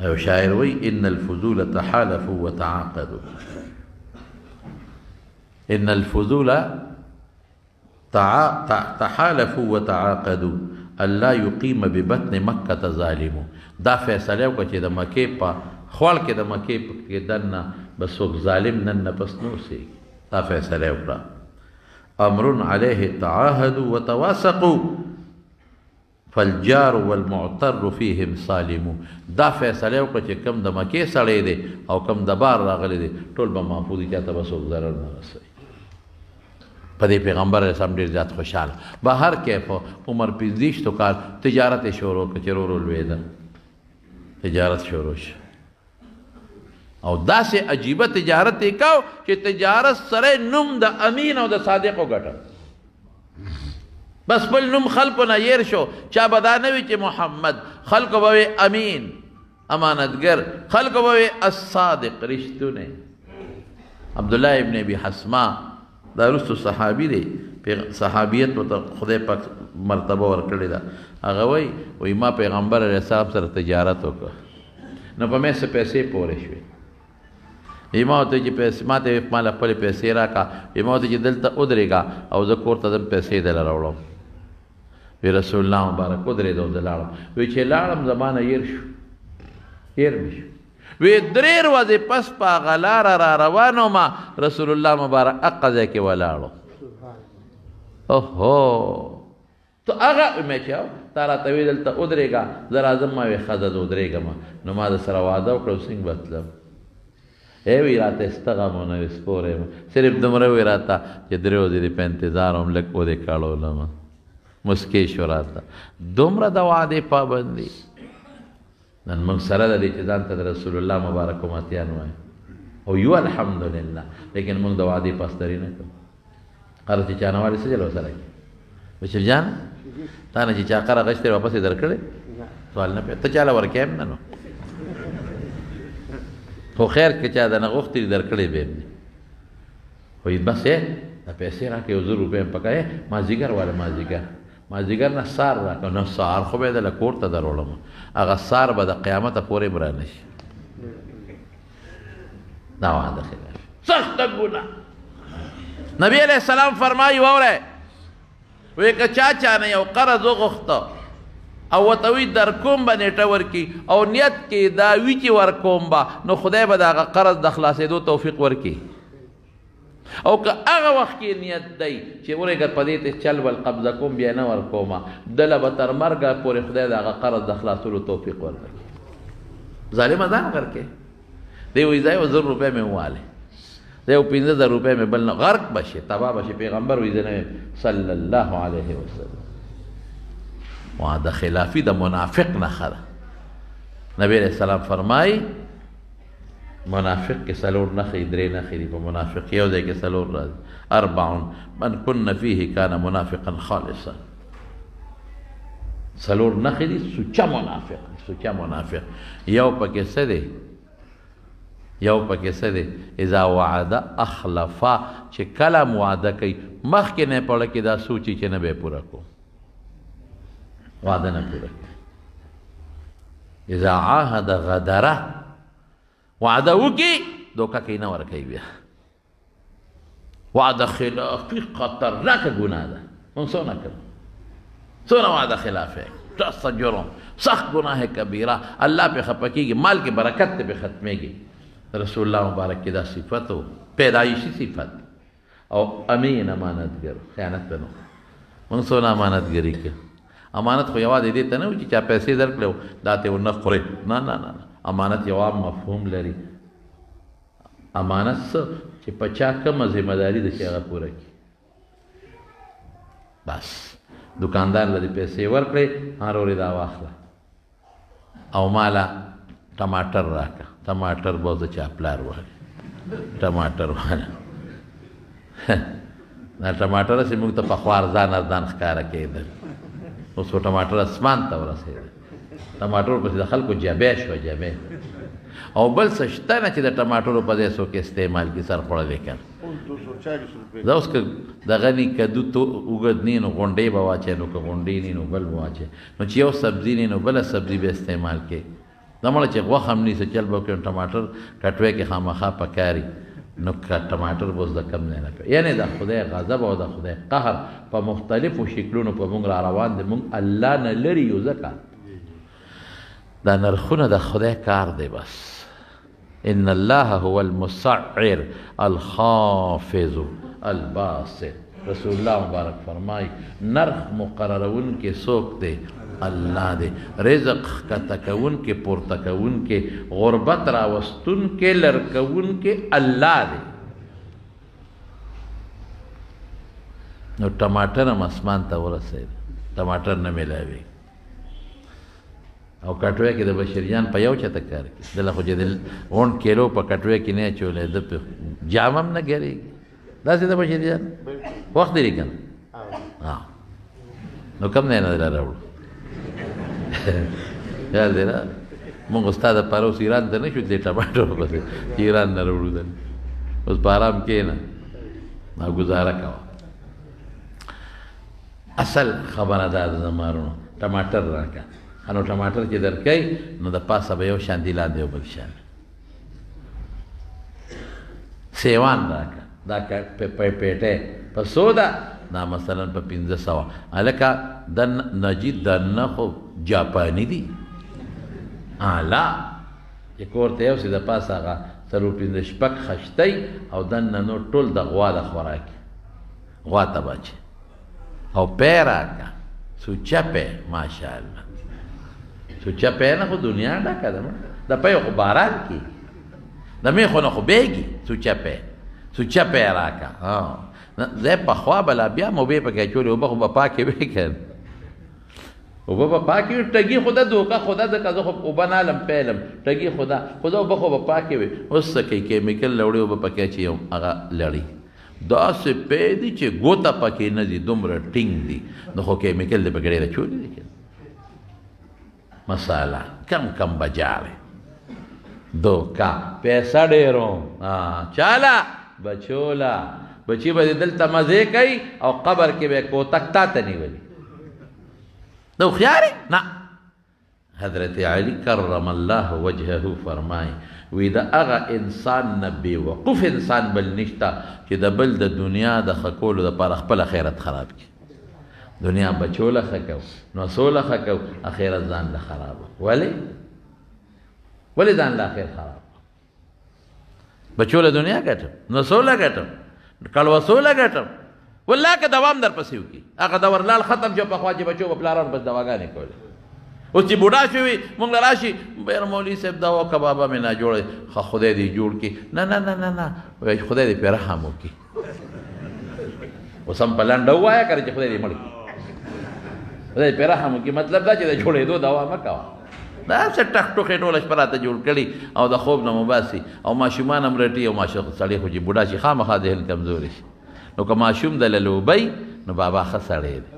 یو شاعر وایي ان الفضول تحالفوا وتعاقدوا ان الفضول تحالفوا وتعاقدوا الله يقيم ببطن مکه ظالم دا فیصله وکړه چې د مکې په خوړ کې د مکې کې دننه به څوک ظالم نن نه پس نه اوسېږي دا فیصله وکړه امر علیه تعاهدوا وتواثقوا فالجار والمعتر فيهم صالم دا فیصله وکړه چې کم د مکې سړی دی او کم د بار راغلی دی ټول به محفوظ دي چاته به څوک ضرر نه رسوي په دې پیغمبر علیه السلام ډېر زیات خوشحاله بهر کیف عمر 25 کال تجارت یې شروع کړه چې ورو ورو لوېده تجارت شروع شو او داسې عجیبه تجارت یې کو چې تجارت سره نوم د امین او د صادق وګټه بس بل نوم خلکو نه هیر شو چا به دا نه وي چې محمد خلکو به وي امین امانتګر خلکو به وي الصادق رښتونی عبدالله ابن ابي حسما دا وروستو صحابي دی صحابیت ورته خدای پاک مرتبه ورکړې ده هغه وایي ما پیغمبر علیه السلام سره تجارت وکړه نو په مې څه پیسې پورې شوې ما ورته چې پیسې ما ته ماله خپلې پیسې راکړه ما ورته چې دلته ودرېږه او زه کور ته ځم پیسې دله راوړم وی رسول الله مبارک ودرېده او زه لاړم وی چې لاړم زما نه هېر شو هېر مې شو وی 3 ورځې پس په هغه لاره را روان ومه رسول الله مبارک هغه ځای کې ولاړو اوهو تو هغه مې چې تا راته وی دلته ودرېږه زه راځم ما وی ښه ده زه ودرېږم نو ما د سره واده وکړه څنګه به تلم وی راته استغمونه وی سپوره یم صرف دومره وی راته چې 3 ورځې دې په انتظار وم لږ ودې کړولم مسکې شو راته دومره د وعدې پابندي نن موږ سره د دې چې ځان ته د رسول الله مبارک امتیان وایو او یو الحمدلله لیکن موږ د وعدې پاسداري نه کوو قره چې چا نه والي څه چل ورسره کوي بشر جان تا نه چې چا قره غشتې واپس یې درکړې سوال نه پوهېږم ته چاله ورکوې هم نه نو خو خیر که چا د نه غوښتې درکړې به یې نه وایي بس دا پیسې راکړې یو 1000 روپۍ هم پکه مازدیګر واله مازدیګر نه سار راکړه نو سهار خو به یې دله کور ته دروړم هغه سار به د قیامته پورې به رانه شي دا وعده خلاف سخته ګناه نبی علیه السلام فرمایي واورئ وی که چا نه یو قرض وغوښته او ورته وي در کوم به نیټه ورکړي او نیت کې دا وي چې ورکوم به نو خدای به د هغه قرض د خلاصېدو توفیق ورکړي او که هغه وخت کې نیت دی چې ورېږه په دې ته چل ول قبضه کوم بیا نه ورکومه دله به تر مرګه پورې خدای د هغه قرض د خلاصولو توفیق ورکړي ظالمه ځان ورکړې دی وایي زه یو 1000 روپۍ مې ووالی زه یو 15000 روپۍ مې بل نه غرق بشي تباه بشي پیغمبر وایي زه نه صلی الله علیه وسلم وعده خلافي د منافق نښه ده نبی علیه السلام فرمایي منافق کې 4 نښې 3 نښې دي په منافق یو ځای کې 4 راځي 4 من كن فيه كان منافقا خالصا 4 نښې دي سوچه منافق یو پکې څه دی اذا وعده اخلفا چې کله وعده کوي مخکې نه پړه کې دا سوچي چې نه به پوره کو وعده نه پوره اذا عاهد غدره وعده وکي دوکه کوي نه ورکوي بیا وعده خلافي خطرناکه ګناه ده موږ څه نه کوو څونه وعده خلافه ټسته جرم سخت ګناه کبیره الله پې خفه کېږي مال کې برکت ته پې ختمېږي رسول الله مبارک کې دا صفت و پیدایشي صفت او امین امانتګر خیانت ته نو موږ څونه امانتګري کوو امانت خو یوازې دې ته نه و چې چا پیسې درکړې دا ته ونه خورې نه نه نه امانت یو عام مفهوم لري امانت څه چې په چا کومه ذمهداري ده چې هغه پوره کړي بس دکاندار له دې پیسې ورکړې هارورې دا واخله او مالا ټماټر راکړه ټماټر به زه چا پلار وهلې ټماټر واله دا ټماټر چې موږ ته پخوا ارزان ښکاره کېدل اوس خو ټماټر اسمان ته ورسېده ټماټر پسې د خلکو جبې شوه جبې او بل څه شته نه چې د ټماټرو په دې څوک استعمال کړي سر خوړلی که دا اوس که دغه نی کدو تو اوږد نی نو غونډۍ به واچوې نو که غونډۍ نی نو بل به واچوې نو چې یو سبزي نی نو بله سبزي به استعمال کړي دا مړه چې غوښه هم نیسه چل به وکړي ټماټر کټوی کې خامخا پکاري نو که ټماټر به اوس د کم ځای نه کوي یعنې د خدای غضب او د خدای قهر په مختلفو شکلونو په موږ را روان دی موږ الله نه لرې یو ځکه دا نرخونه د خدای کار دی بس ان الله هو المسعر الخافض الباسط رسول الله مبارک فرمای نرخ مقررون کې څوک دی الله دی رزق کته کون کې پورته کون کې غربت راوستون کې لرکون کې الله دی نو ټماټر هم اسمان ته ورسېد ټماټر نه میلاوي او کټوی کې د بشریان په یو چته کار کوي دله خو چې د 1 کیلو په کټوی کې نه اچولی ده په جام هم نه ګرېږي داسې د بشریان وخت دی که نه نو کم دی نه دله راوړو خیال دی نه مونږ ستا دپاره اوس ایران ته نه شو دې ټماټر پسې چې ایران نه راوړو دل اوس په ارام کښېنه او ګزاره کوه اصل خبره دا ده زمارونو ټماټر راکړه نو ټماټر چې درکوي نو د پاسه به یو شان دي لاندې یو بل شان سیوان راکړه دا پیټۍ په څو ده دا مثلا په 500 هلکه د نجید دننه خو جاپاني دي لا چې کور ته یوسې د پاسه هغه 5 خشتۍ او دننه نور ټول د غوا د خوراکي غوا ته به اچي او پی راکړه سوچه پی ماشاءالله سوچه پی نه خو دنیا ډکه ده د پی خو باران کېږي د میخو نه خو بیږي سوچه پی راکړه زه پخوا بلا بیا مو اوبې پکې اچولې اوبه خو به پاکې وې که اوبه به پاکې وي ټګي خو ده دوکه خو ده ځکه زه خو اوبه نه الم پیلم ټګي خو ده اوبه خو به پاکې وي اوس څه کوي کیمیکل لوړې اوبه پکې اچوي هغه لړي داسې پی دي چې ګوته پکې نه دي دومره ټینګ دي نو خو کیمیکل دې پکې ډېر اچولي دي مساله کم بجاوې دوکه پیسه ډېرو چاله بچوله بچی به دلته مزې کوي او قبر کې به کوتک تا ته نیولي د هوښیارې نه حضرت علی کرم الله وجهه فرمای وی د هغه انسان نه بېوقوف انسان بل نشته چې د بل د دنیا د ښه کولو دپاره خپل خیرت خراب کړي دنیا بچوله ښه کو نسوله ښه کو اخرت ځان له خرابه ولې ځان له اخر خراب بچوله دنیا ګټم نسوله ګټم کلوسوله ګټم والله که دوام در پسې وکړي هغه دور لاړ ختم شو پخوا چې بچو به پلاران بس دواګانې کولې اوس چې بوډا شوي مونږ له راشي بیر مولوي صاحب دوا کبابه مې نه جوړی خدای دې جوړ کړي نه نه نه نه نه خدای دې پرې رحم وکړي اوس هم په لنډه ووایه که چې خدای دې مړ کړي خدای دې پرې رحم وکړي مطلب دا چې د جوړېدو دوا مه کوه دا څه ټک ټوکې ټوله شپه راته جوړ کړي او د خوب نه مباسي او ماشومان هم رټي او سړی خو چې بوډا شي خامخا ذهن کمزوري شي نو که ماشوم دله لوبی نو بابا ښه سړی دی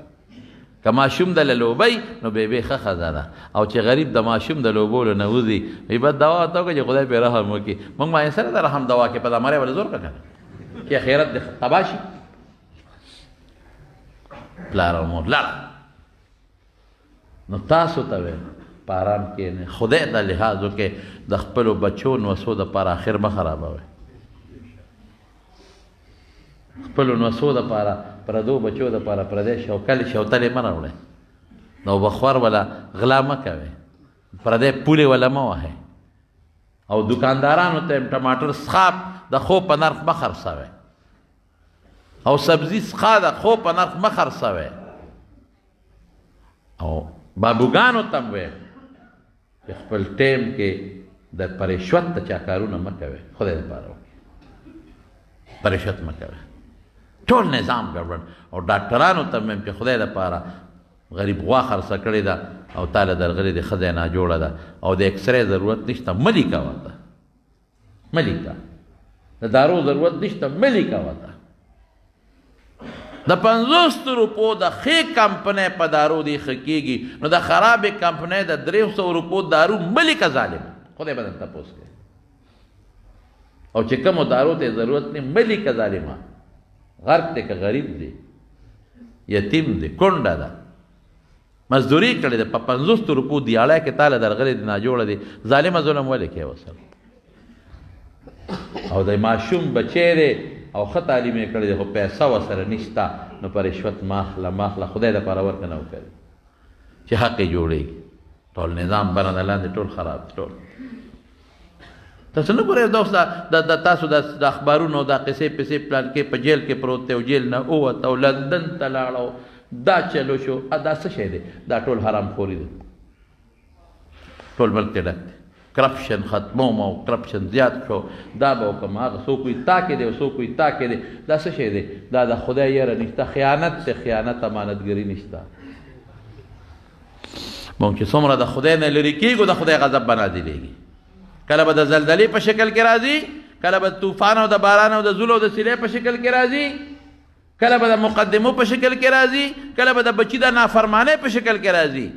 که ماشوم دله لوبی نو بیبی ښه ښځه ده او چې غریب د ماشوم د لوبولو نه وځي وایي بد دوا ورته وکړه چې خدای پرې رحم وکړي موږ باندې سره د رحم دوا کې په دا مری ولې زور که کنه چې خیرت دې تباه شي پلار او مور لاړه نو تاسو ته وایم په آرام کښېنئ خدای ته لحاظ وکړئ د خپلو بچو نوسو دپاره آخر مه خرابوئ خپلو نوسو دپاره پردو بچو دپاره پردی شوتلې مه راوړئ نو بخور ولا غلا مه کوئ پردی پولې ولا مه وهئ او دکاندارانو ته ټماټر څښاپ د خو په نرخ مه خرڅوئ او سبزي څښا د خو په نرخ مه خرڅوئ او بابوګانو ته م ویل چې خپل ټیم کې د پرشوت ته چا کارونه مه کوئ خدای دپاره وکړئ پرشوت مه کوئ ټول نظام ګډوډ او ډاکټرانو ته مې چې خدای دپاره غریب غوا خرڅه کړې ده او تاله درغلې د ښځی ناجوړه ده او د اکسرې ضرورت نشته مه لیکه ورته مه لیکه د دارو ضرورت نشته مه لیکه ورته د 50 روپو د ښې کمپنۍ په دارو دی ښه کېږي نو د خرابې کمپنۍ د 300 روپو دارو مه لیکه ظالم خدای به درته تپوس کوي او چې کومو دارو ته ضرورت نه مه لیکه ظالمه غرق دی که غریب دی یتیم دی کونډه ده مزدوري کړې ده په 50 روپو دیاړی کې تاله درغلې دی ناجوړه دی ظالمه ظلم ولې کوې ورسره او د ماشوم بچی دی او ښه تعلیم یې کړی دی خو پیسه ورسره نشته نو په رشوت ماخله خدای دپاره ورکړه نه وکړي چې حق یې جوړېږي ټول نظام بره د لاندې ټول خراب ټول تاسو نه ګورئ دوست د تاسو د اخبارونو دا قصې پسې پلان کې په جیل کې پروت دی او جیل نه ووت او لندن ته لاړ دا چلو شو دا څه شی دی دا ټول حرام خوري دی ټول ملک ته ډک دی کرپشن ختموم او کرپشن زیات شو دا به وکړم هغه څوک وایي تا کې دی او څوک وایي تا کې دی دا څه شی دی دا د خدای یره نشته خیانت دی خیانت امانتګري نشته مونږ چې څومره د خدای نه لرې کېږو د خدای غضب به نازلېږي کله به د زلزلې په شکل کې راځي کله به د طوفان او د باران او د زولو او د سیلۍ په شکل کې راځي کله به د مقدمو په شکل کې راځي کله به د بچي د نافرمانۍ په شکل کې راځي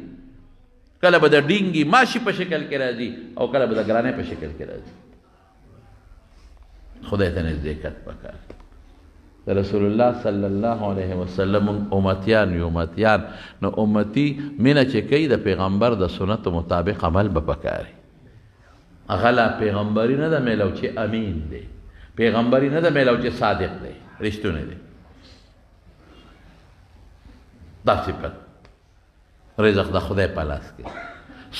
کله به د ډینګي ماشي په شکل کې راځي او کله به د ګرانۍ په شکل کې راځي خدای ته نزدېکت پکار د رسول الله صلی الله علیه وسلم امتیان یو امتیان نو امتی مینه چې کوي د پیغمبر د سنتو مطابق عمل به پکاري هغه لا پیغمبري نه ده میلو چې امین دی پیغمبري نه ده میلو چې صادق دی رښتونی دی دا صفت رزق د خدای په لاس کې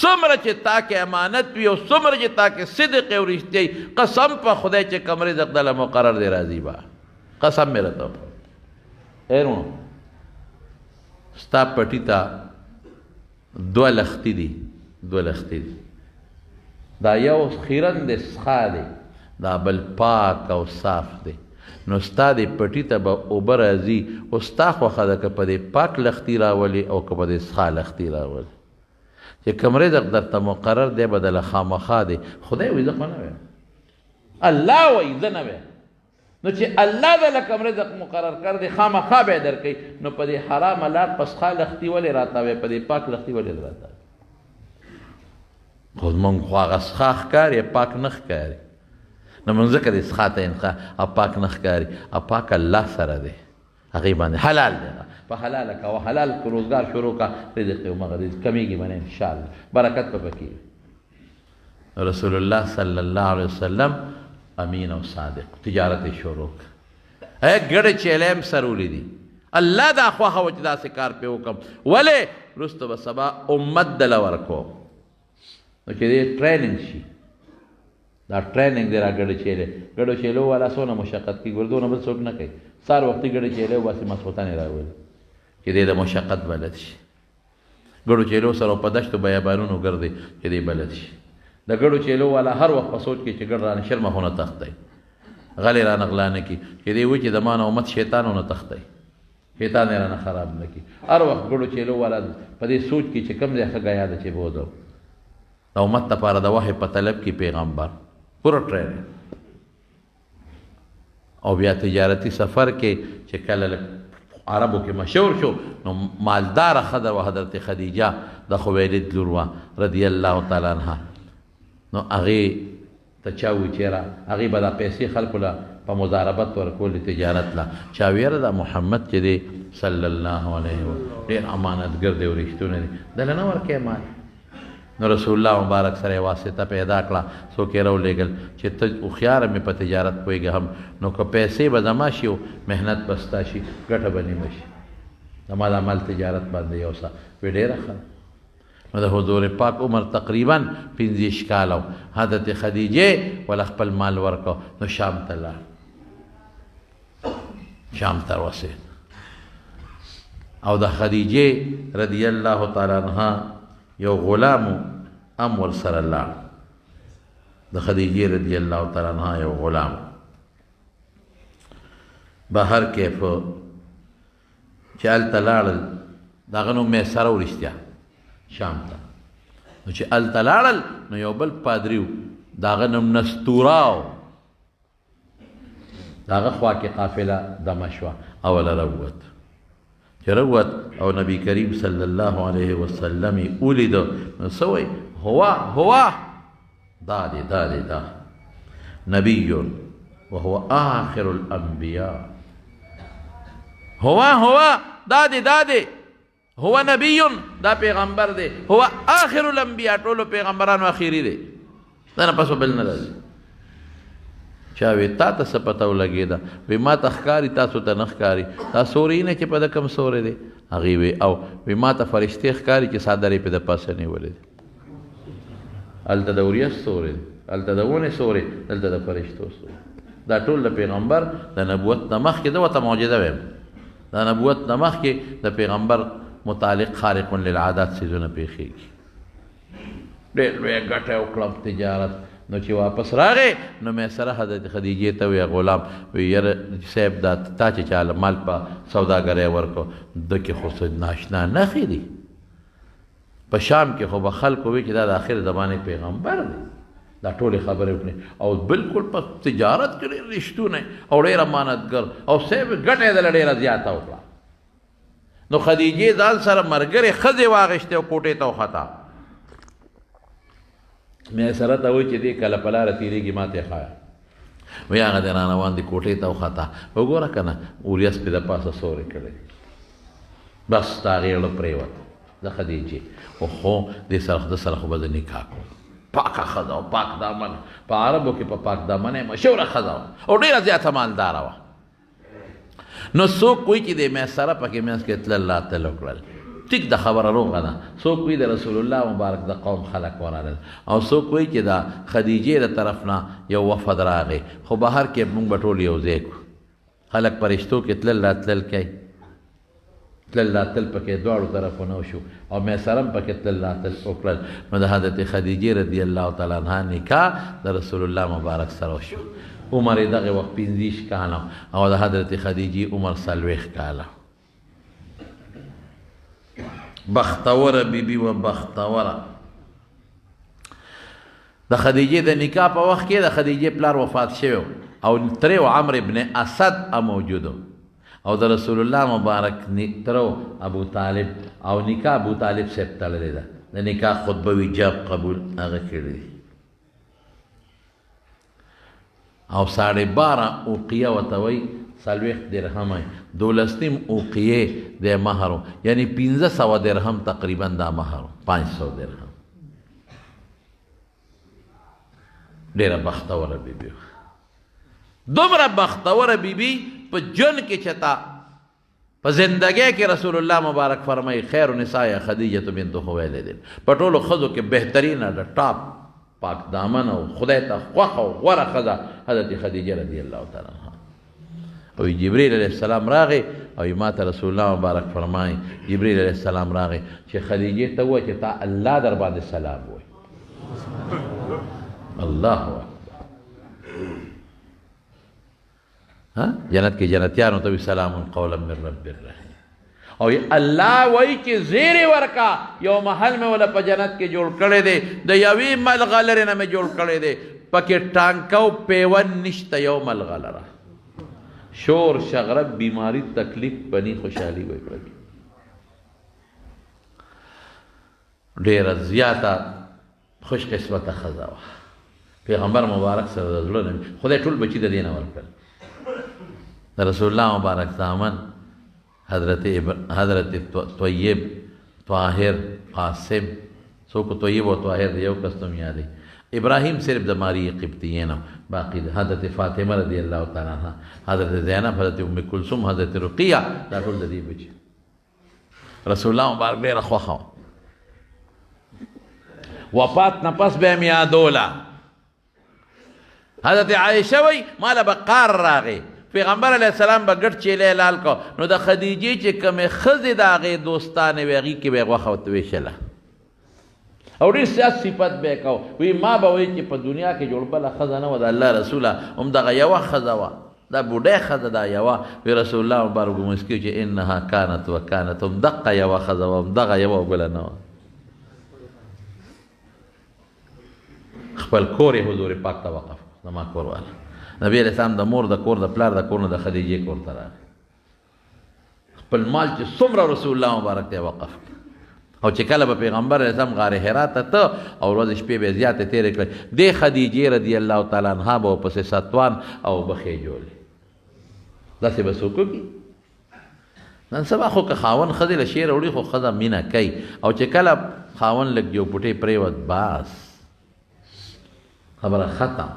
څومره چې تا کې امانت وي او څومره چې تا کې صدق او رښتیا قسم په خدای چې کم رزق دله مقرر دی راځي به قسم مې راته ایرونو ستا پټي ته 2 لختي دي 2 لختي دي دا یو خیرن دی څښا دی دا بل پاک او صاف دی نو ستا دې پټي ته به اوبه راځي او ستا خوښه ده که په دې پاک لختي راولي او که په دې څښا لختي راولي چې کوم رزق درته مقرر دی به دله خامخا دی خدای وایي زه خو نه وایم الله وایي زه نه وایم نو چې الله دله کوم رزق مقرر کړ دی خامخا به یې درکوي نو په دې حرامه لار په څښا لختي ولې راتاوی په دې پاک لختي ولې راتاوی خو زمونږ خو هغه څښا ښکاري پاک نه ښکاري نو مونږ ځکه دې څښا ته انقا او پاک نه ښکاري او پاک الله سره دی هغې باندې حلال دی په حلاله کوه حلال که روزګار شروع کا رزق یې همغه دی کمیږي به نه انشاءالله برکت به پکې رسول الله صلی الله علیه وسلم امین او صادق تجارت یې شروع کړه ګډې چیلې هم سر ولیدي الله دا خوښه وه چې داسې کار پرې وکړم ولې وروسته به سبا امت دله ورکوم نو چې دې ټریننګ شي دا ټریننګ دی را ګډه چیلې ګډو چیلو والا څونه مشقت کوي ګردونه بل څوک نه کوي سهار وختي ګډه چیلې وباسي ماسخوتن یې راولي چې دی د مشقت بلد شي ګډو چیلو سره په دشتو بیابانونو ګرځي چې دی بلد شي د ګډو چیلو والا هر وخت په سوچ کې چې ګډ رانه شرمه خونه تختی غلی رانه غلا نه کي چې دی وایي چې د ما نه امت شیطانونه تختی شیطان یې رانه خراب نه کي هر وخت ګډو چیلو والا په دې سوچ کې چې کوم ځای ښه ګیا ده چې بودو د امت دپاره د وحی په طلب کې پیغمبر پوره ټریننګ او بیا تجارتي سفر کې چې کله عربو کې مشهور شو نو مالداره ښځه وه حضرت خدیجه د خویلد لور وه رضی الله تعالی عنها نو هغې ته چا ووایي چېره هغې به دا پیسې خلکو له په مضاربت ورکولې تجارت له چا ویره دا محمد چې دی صلی الله علیه و ډېر امانتګر دی او رښتونه دی دله نه ورکوې مال نو رسول الله مبارک سره واسطه پیدا کړه څوک یې راولېږل چې ته هوښیاره مې په تجارت پوهېږې هم نو که پیسې به زما شي او محنت به ستا شي ګټه به نیمه شي زما د عمل تجارت باندې یو څه وی ډېره ښه نو د حضور پاک عمر تقریبا 15 کاله و حضرت خدیجې وله خپل مال ورکو نو شام ته لاړ شام ته ورسېد او د خدیجې رضی الله تعالی عنها یو غلام هم ورسره لاړ د خدیجې رضی الله تعالی عنها یو غلام بهر کیف چې هلته لاړل د هغه نوم میسره و رښتیا شام ته نو چې هلته لاړل نو یو بل پادري و د هغه نوم نستوره و د هغه خوا کې قافله دمه شوه اوله راووت چې راووت او نبی کریم صلی الله علیه وسلم یې ولیده نو څه وایي هو دا دی دا نبی وهو آخر الانبیاء هو دا دی هو نبی دا پیغمبر دی هو آخر الانبیاء ټولو پیغمبرانو اخیری دی دا نه پسو بل نه راځي چا وی تا ته څه پته ولګېده وی ما ته ښکاري تاسو ته نه ښکاري دا سوری نه چې په د کوم سوری دی هغې وی او وی ما ته فرشتې ښکاري چې څادر یې پې د پاسه نیولی دی هلته د وریځ سوری دی هلته د ونې سوری دلته د فرشتو سوری دا ټول د پیغمبر د نبوت نه مخکې ده ورته معجزه ویم د نبوت نه مخکې د پیغمبر متعلق خارق للعادات څیزونه پېښېږي ډېر لویه ګټه وکړم تجارت نو چې واپس راغې نو مې سره حضرت خدیجې ته وی غلام وی یاره صاحب دا تا چې چاله مال په سوداګرۍ ورکو ده کې خو څه ناشنا نښې دي په شام کې خو به خلکو وی چې دا د آخر زمانې پیغمبر دی دا ټولې خبرې وکړې او بالکل په تجارت کې ډېر رښتونی او ډېر امانتګر او صاحب ګټه یې دله ډېره زیاته وکړه نو خدیجې ځان سره ملګرې ښځې واخېستې او کوټې ته وخته مې سره ته وایي چې دې کله په لاره تېرېږي ما ته یې ښایه وایي هغه دې رانوان دي کوټې ته وخته وګوره که نه وریځ پې د پاسه سورې کړی بس د هغې زړه پرېوت د خدیجې خو دې سره د سره خو به زه نکاح کوم پاکه ښځه او پاک دامن په عربو کې په پاک دامن یې مشهوره ښځه وه او ډېره زیاته مالداره وه نو څوک وایي چې د میسره پکې منځ کې تلل راتلل وکړل ټیک د خبره روغه ده څوک وایي د رسول الله مبارک د قوم خلک ورغلل او څوک وایي چې د خدیجې د طرف نه یو وفد راغی خو بهر کې موږ به ټول یو ځای کړو خلک په رشتو کې تلل راتلل کوي تلل راتل پکې دواړو طرفونه وشو او میسره هم پکې تلل راتل وکړل نو د حضرت خدیجې رضی الله تعالی عنها نکاح د رسول الله مبارک سره وشو عمر یې دغه وخت 15 کاله او د حضرت خدیجې عمر 40 کاله بختوره بیبي و بختوره د خدیجې د نکاح په وخت کې د خدیجې پلار وفات شوی او ترې عمرو ابن اسد موجودو او د رسول الله مبارک ترو ابو طالب او نکاح ابو طالب صاحب تړلې ده د نکاح خطبه وی جاب قبول هغه کړی او 12.5 اوقیه ورته وایي 40 درهم 12 اوقیه د مهر یعنی 1500 درهم تقریبا دا مهر 500 درهم ډېره بختوره بیبي دومره بختوره بیبي په جن کې چتا په زندګۍ کې رسول الله مبارک فرمایي خیر النساء خدیجه بنت خویلد په ټولو ښځو کې بهترینه د ټاپ پاک دامن او خدای ته خوښه او غوره ښځه حضرت خدیجه رضی الله تعالی عنها او جبرئیل علیه السلام راغی او ما ته رسول الله مبارک فرمایي جبرئیل علیه السلام راغی چې خدیجه ته وایي چې تا الله در باندې سلام وایي الله اکبر جنت کې جنتیانو ته سلام قولا من رب الرحیم او الله وایي چې زیری ورکا یو محل مې ولا په جنت کې جوړ کړی دی د یوې ملغلرې نه مې جوړ کړی دی پکې ټانکه او پیون نشته یو ملغلره شور شغرب بیماری تکلیف بنی خوشحالی وي پکې ډېره زیاته خوش قسمته ښځه وه پیغمبر مبارک سره د زړه نه خدای ټول بچي د دې نه ورکړل د رسول الله مبارک زامن حضرت طیب طاهر قاسم سو کو طیب و طاهر دی یو کستم یادی ابراہیم صرف د ماری قبطیین باقی حضرت فاطمه رضی اللہ تعالی عنہ حضرت زینب حضرت ام کلثوم حضرت رقیہ دا ټول د دې بچي رسول الله مبارک ډېره خوښه وفات نه پس به مې یادوله حضرت عائشہ وی مالا بقار راغی پیغمبر علیہ السلام با گٹ چیلے لال کو نو دا خدیجی چی کمی خزی دا غی دوستانے ویغی کی بے غوخوت ویشلا اور اس سیاس صفت بے کهو وی ما با وی چی پا دنیا کے جوڑ بلا خزانه و دا اللہ رسولہ ام دا غیوہ خزاوہ دا بوڑے خزا دا یوہ وی رسول اللہ مبارک مسکیو چی انہا کانت و کانت ام دقا یوہ خزاوہ ام دا غیوہ بلا نوہ خپل کور حضور پاک تا وقف زما کور والا نبی علیہ السلام د مور د کور د پلار د کور نه د خدیجې کور ته راغی خپل مال چې څومره رسول الله مبارک ته وقف او چې کله به پیغمبر علیہ السلام غار حرا ته ته او ورځ شپې به زیاتې تېرې کړې دې خدیجې رضی الله تعالی عنها به پسې ستوان او بخې جوړې داسې به څوک وکړي نن سبا خو که خاوند ښځې له شعر وړي خو ښځه مینه کوي او چې کله خاوند لږ یو پوټې پرېوت باس خبره ختم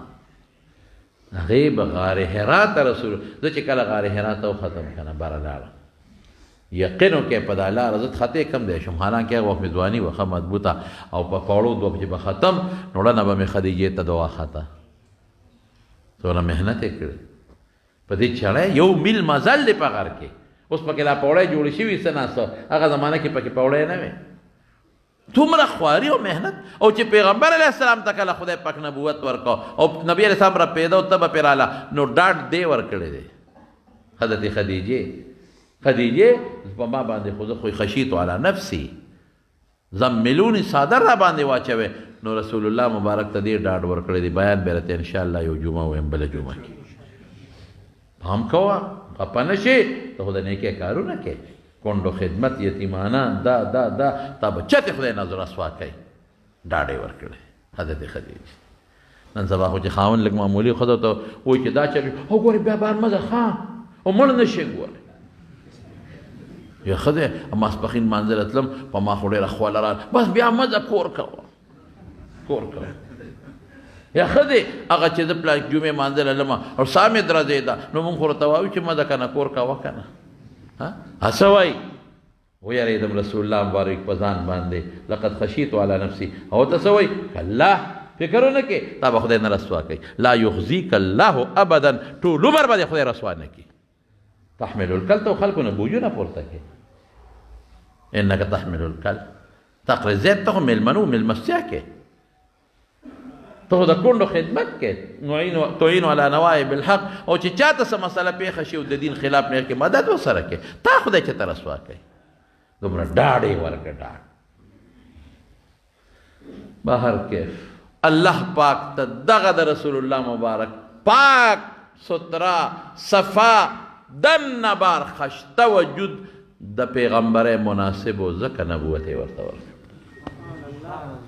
هغې به غار حرا ته رسول زه چې کله غار حرا ته وختم که نه بره لاړم یقین وکړئ په دا لاره زه خطې کم دی شم حالانکې هغه وخت مې ځواني وه ښه مضبوطه او په پوړو دوه چې به ختم نو ړنه به مې خدیجې ته دعا خطه څومره محنت یې کړی په دې چړی یو میل مزل دی په غر کې اوس پکې لا پوړی جوړې شوي څه ناسته هغه زمانه کې پکې پوړی نه وې تومره خواري او محنت او چې پیغمبر علیہ السلام ته کله خدای پاک نبوت ورکو او نبی علیہ السلام را پیدا او تبه پیراله نو ډاډ دی ورکړی دی حضرت خدیجې په ما باندې خو زه خو خشیت علی نفسی زملونی صادر را باندې واچوي نو رسول الله مبارک ته دې ډاډ ورکړی دی بیان به راته ان شاء الله یو جمعه ویم بل جمعه کې هم کوه خپه نشي ته خو د نیکۍ کارونه کوې کونډو خدمت یتیمانان دا دا دا تا بچت خدای نظر رسوا کوي ډاډ یې ورکړی حضرت خدیجه نن سبا خو چې خاوند لږ معمولي ښځو ته وایي چې دا چل او ګورې بیا بهر مه ځه ښه او مړ نه شي ګورې یا ښځې ماسپښین مانځه له تلم په ما خو ډېره خوله راغله بس بیا مه ځه کور کوه کور کوه یا ښځې هغه چې زه پلار جمعې مانځه له لمه او سا مې درځېده نو مونږ خو ورته وایو چې مه ځه که نه کور کوه که نه هڅه وایي ویریدم رسول الله مبارک په ځان باندې لقد خشیت علی نفسی او ته څه وایي الله فکر ونه کې تا به خدای نه رسوا کوي لا یخزیک الله ابدا ټول عمر به دې خدای رسوا نه کړي تحمل الکل ته خلکو نه بوجونه پورته کوي انک تحمل الکل تقرې زیات ته خو مېلمنو مېلمستیا کې ته خو د کونډو خدمت کې تعینو علی نوایب الحق او چې چاته څه مسله پېښه شي او د دین خلاف نه کې مدد ورسره کې تا خدای چې ته رسوا کوي دومره ډاډ یې ورکړه ډاډ بهر کیف الله پاک ته دغه د رسول الله مبارک پاک سترا صفا دن بار خشته وجود د پیغمبر مناسب و ځکه نبوت یې ورته ورکړه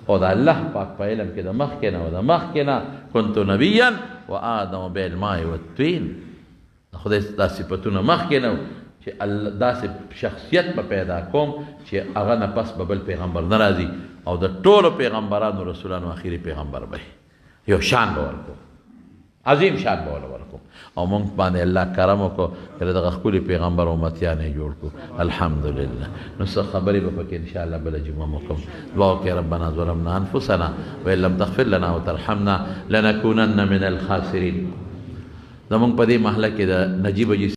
او دا الله پاک په علم کې د مخکې نه او د مخکې نه کنتو نبیا و آدم بالماء والطین خدای دا صفتونه مخکې نه چې داسې شخصیت به پیدا کوم چې هغه نه پس به بل پیغمبر نه راځي او د ټولو پیغمبرانو رسولانو آخري پیغمبر به یو شان به ورکوم عظیم شان به ورکوم او مونږ باندې الله کرم وکړو چې دغه ښکلي پیغمبر امتیان یې جوړ کړو الحمدلله نو څه خبرې به پکې انشاءالله بله جمعه مو کوم دعا وکړئ ربنا ظلمنا انفسنا وان لم تغفر لنا وترحمنا لنكونن من الخاسرین زمونږ په دې محله کې د نجیب